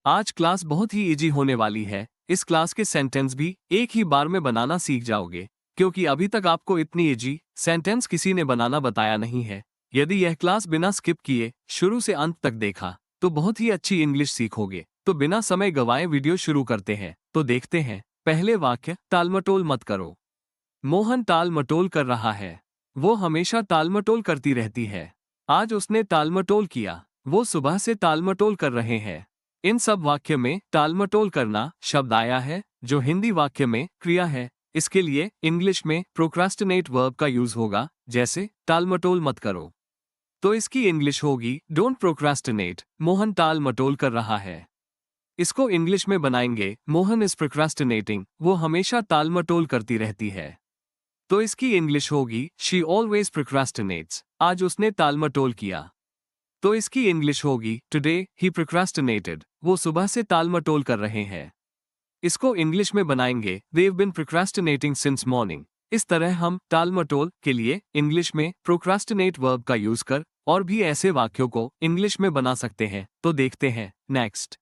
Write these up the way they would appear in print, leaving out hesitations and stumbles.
आज क्लास बहुत ही इजी होने वाली है। इस क्लास के सेंटेंस भी एक ही बार में बनाना सीख जाओगे, क्योंकि अभी तक आपको इतनी इजी सेंटेंस किसी ने बनाना बताया नहीं है। यदि यह क्लास बिना स्किप किए शुरू से अंत तक देखा तो बहुत ही अच्छी इंग्लिश सीखोगे। तो बिना समय गवाए वीडियो शुरू करते हैं। तो देखते हैं पहले वाक्य, टालमटोल मत करो। मोहन टाल मटोल कर रहा है। वो हमेशा टालमटोल करती रहती है। आज उसने टालमटोल किया। वो सुबह से टालमटोल कर रहे हैं। इन सब वाक्य में टालमटोल करना शब्द आया है, जो हिंदी वाक्य में क्रिया है। इसके लिए इंग्लिश में प्रोक्रास्टिनेट वर्ब का यूज होगा, जैसे टालमटोल मत करो। तो इसकी इंग्लिश होगी डोंट प्रोक्रास्टिनेट। मोहन टाल मटोल कर रहा है। इसको इंग्लिश में बनाएंगे मोहन इज प्रोक्रास्टिनेटिंग। वो हमेशा टालमटोल करती रहती है। तो इसकी इंग्लिश होगी शी ऑलवेज प्रोक्रास्टिनेट्स। आज उसने टालमटोल किया। तो इसकी इंग्लिश होगी टुडे ही प्रोक्रास्टिनेटेड। वो सुबह से टालमटोल कर रहे हैं। इसको इंग्लिश में बनाएंगे देव बिन प्रोक्रास्टिनेटिंग सिंस मॉर्निंग। इस तरह हम टालमटोल के लिए इंग्लिश में प्रोक्रास्टिनेट वर्ब का यूज कर और भी ऐसे वाक्यों को इंग्लिश में बना सकते हैं। तो देखते हैं नेक्स्ट।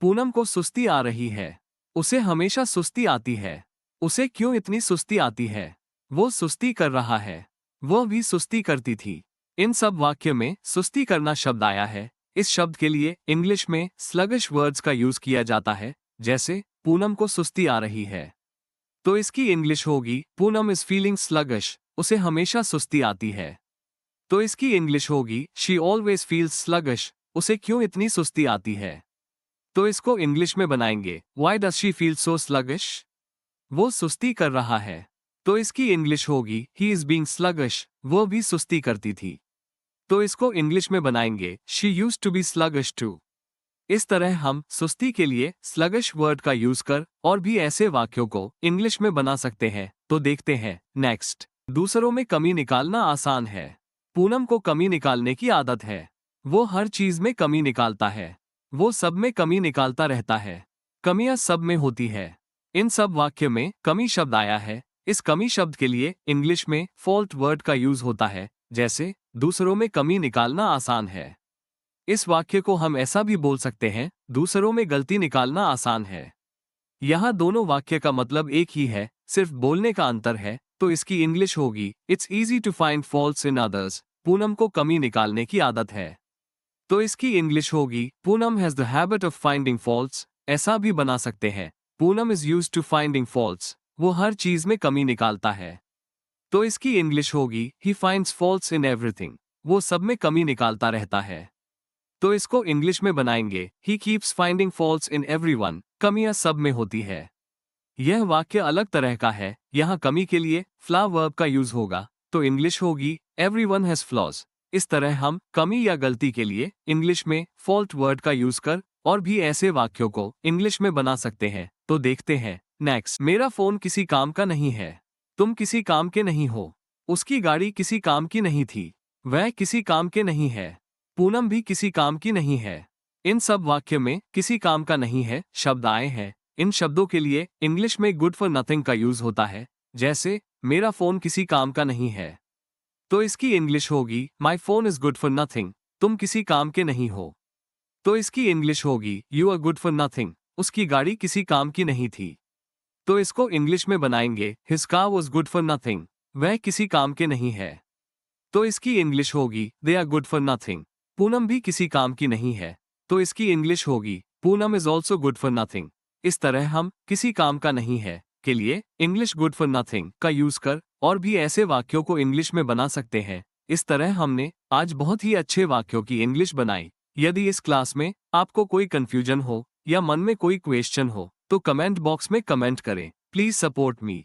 पूनम को सुस्ती आ रही है। उसे हमेशा सुस्ती आती है। उसे क्यों इतनी सुस्ती आती है? वो सुस्ती कर रहा है। वह भी सुस्ती करती थी। इन सब वाक्य में सुस्ती करना शब्द आया है। इस शब्द के लिए इंग्लिश में स्लगिश वर्ड्स का यूज किया जाता है, जैसे पूनम को सुस्ती आ रही है। तो इसकी इंग्लिश होगी पूनम इज फीलिंग स्लगिश। उसे हमेशा सुस्ती आती है। तो इसकी इंग्लिश होगी शी ऑलवेज फील्स स्लगिश। उसे क्यों इतनी सुस्ती आती है? तो इसको इंग्लिश में बनाएंगे why does she feel so sluggish. वो सुस्ती कर रहा है। तो इसकी इंग्लिश होगी ही इज बीइंग स्लगिश। वो भी सुस्ती करती थी। तो इसको इंग्लिश में बनाएंगे she used to be sluggish too. इस तरह हम सुस्ती के लिए स्लगिश वर्ड का यूज कर और भी ऐसे वाक्यों को इंग्लिश में बना सकते हैं। तो देखते हैं नेक्स्ट। दूसरों में कमी निकालना आसान है। पूनम को कमी निकालने की आदत है। वो हर चीज में कमी निकालता है। वो सब में कमी निकालता रहता है। कमियां सब में होती है। इन सब वाक्य में कमी शब्द आया है। इस कमी शब्द के लिए इंग्लिश में फॉल्ट वर्ड का यूज होता है, जैसे दूसरों में कमी निकालना आसान है। इस वाक्य को हम ऐसा भी बोल सकते हैं दूसरों में गलती निकालना आसान है। यहाँ दोनों वाक्य का मतलब एक ही है, सिर्फ बोलने का अंतर है। तो इसकी इंग्लिश होगी it's easy to find faults in others. Poonam को कमी निकालने की आदत है। तो इसकी इंग्लिश होगी Poonam has the habit of finding faults. ऐसा भी बना सकते हैं Poonam is used to finding faults. वो हर चीज में कमी निकालता है। तो इसकी इंग्लिश होगी he finds faults in everything. वो सब में कमी निकालता रहता है। तो इसको इंग्लिश में बनाएंगे he keeps finding faults in everyone. कमियां सब में होती है। यह वाक्य अलग तरह का है। यहाँ कमी के लिए फ्लॉ वर्ब का यूज होगा। तो इंग्लिश होगी एवरीवन हैज फ्लॉज। इस तरह हम कमी या गलती के लिए इंग्लिश में फॉल्ट वर्ड का यूज कर और भी ऐसे वाक्यों को इंग्लिश में बना सकते हैं। तो देखते हैं नेक्स्ट। मेरा फोन किसी काम का नहीं है। तुम किसी काम के नहीं हो। उसकी गाड़ी किसी काम की नहीं थी। वह किसी काम के नहीं है। पूनम भी किसी काम की नहीं है। इन सब वाक्य में किसी काम का नहीं है शब्द आए हैं। इन शब्दों के लिए इंग्लिश में गुड फॉर नथिंग का यूज होता है, जैसे मेरा फोन किसी काम का नहीं है। तो इसकी इंग्लिश होगी my phone is good for nothing. तुम किसी काम के नहीं हो। तो इसकी इंग्लिश होगी you are good for nothing. उसकी गाड़ी किसी काम की नहीं थी। तो इसको इंग्लिश में बनाएंगे his car was good for nothing. वह किसी काम के नहीं है। तो इसकी इंग्लिश होगी they are good for nothing. Poonam भी किसी काम की नहीं है। तो इसकी इंग्लिश होगी Poonam is also good for nothing. इस तरह हम किसी काम का नहीं है के लिए इंग्लिश गुड फॉर नथिंग का यूज कर और भी ऐसे वाक्यों को इंग्लिश में बना सकते हैं। इस तरह हमने आज बहुत ही अच्छे वाक्यों की इंग्लिश बनाई। यदि इस क्लास में आपको कोई कंफ्यूजन हो या मन में कोई क्वेश्चन हो तो कमेंट बॉक्स में कमेंट करें। Please support me.